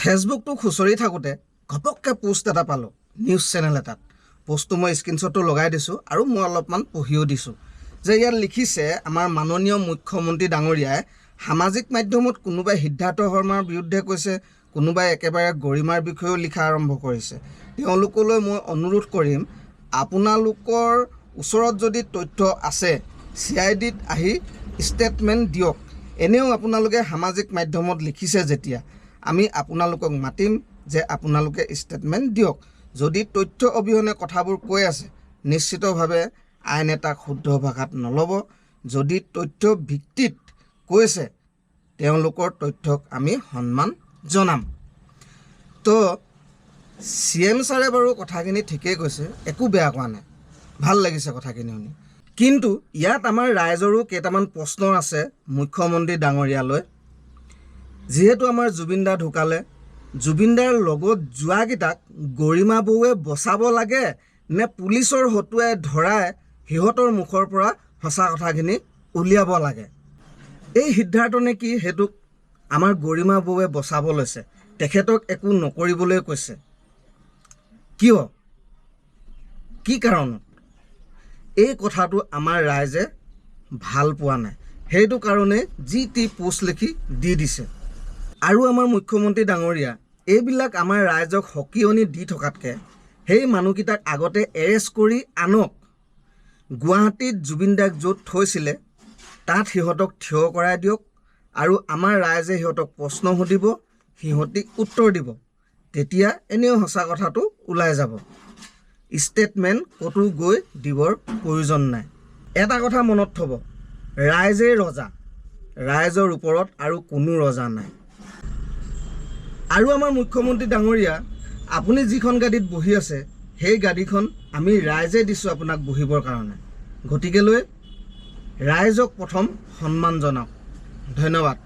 ফেচবুকটো খুচৰি থাকোঁতে ঘপককৈ পোষ্ট এটা পালোঁ নিউজ চেনেল এটাত। পোষ্টটো মই স্ক্ৰীনশ্বটটো লগাই দিছোঁ আৰু মই অলপমান পঢ়িও দিছোঁ যে ইয়াত লিখিছে আমাৰ মাননীয় মুখ্যমন্ত্ৰী ডাঙৰীয়াই সামাজিক মাধ্যমত কোনোবাই সিদ্ধাৰ্থ শৰ্মাৰ বিৰুদ্ধে কৈছে, কোনোবাই একেবাৰে গৰিমাৰ বিষয়েও লিখা আৰম্ভ কৰিছে। তেওঁলোকলৈ মই অনুৰোধ কৰিম, আপোনালোকৰ ওচৰত যদি তথ্য আছে CIDত আহি ষ্টেটমেণ্ট দিয়ক। এনেও আপোনালোকে সামাজিক মাধ্যমত লিখিছে যেতিয়া আমি আপোনালোকক মাতিম যে আপোনালোকে ষ্টেটমেণ্ট দিয়ক। যদি তথ্য অবিহনে কথাবোৰ কৈ আছে নিশ্চিতভাৱে আইনে তাক শুদ্ধ ভাষাত নল'ব। যদি তথ্য ভিত্তিত কৈছে তেওঁলোকৰ তথ্যক আমি সন্মান জনাম। তো CM ছাৰে বাৰু কথাখিনি ঠিকেই কৈছে, একো বেয়া কোৱা নাই, ভাল লাগিছে কথাখিনি শুনি। কিন্তু ইয়াত আমাৰ ৰাইজৰো কেইটামান প্ৰশ্ন আছে মুখ্যমন্ত্ৰী ডাঙৰীয়ালৈ। যিহেতু আমাৰ জুবিন দা ঢুকালে, জুবিন দাৰ লগত যোৱাকেইটাক গৰিমা বৌৱে বচাব লাগে নে পুলিচৰ হতুৱাই ধৰাই সিহঁতৰ মুখৰ পৰা সঁচা কথাখিনি উলিয়াব লাগে? এই সিদ্ধাৰ্থ নে কি সেইটোক আমাৰ গৰিমা বৌৱে বচাব লৈছে, তেখেতক একো নকৰিবলৈ কৈছে। কিয়, কি কাৰণত? এই কথাটো আমাৰ ৰাইজে ভাল পোৱা নাই, সেইটো কাৰণে যি টি পোষ্ট লিখি দি দিছে। আৰু আমাৰ মুখ্যমন্ত্ৰী ডাঙৰীয়া এইবিলাক আমাৰ ৰাইজক সকিয়নি দি থকাতকৈ সেই মানুহকেইটাক আগতে এৰেষ্ট কৰি আনক। গুৱাহাটীত জুবিন দাক য'ত থৈছিলে তাত সিহঁতক থিয় কৰাই দিয়ক আৰু আমাৰ ৰাইজে সিহঁতক প্ৰশ্ন সুধিব, সিহঁতি উত্তৰ দিব। তেতিয়া এনেও সঁচা কথাটো ওলাই যাব। ষ্টেটমেণ্ট ক'তো গৈ দিবৰ প্ৰয়োজন নাই। এটা কথা মনত থ'ব, ৰাইজেই ৰজা, ৰাইজৰ ওপৰত আৰু কোনো ৰজা নাই। আৰু আমাৰ মুখ্যমন্ত্ৰী ডাঙৰীয়া, আপুনি যিখন গাড়ীত বহি আছে সেই গাড়ীখন আমি ৰাইজে দিছোঁ আপোনাক বহিবৰ কাৰণে। গতিকেলৈ ৰাইজক প্ৰথম সন্মান জনাওক। ধন্যবাদ।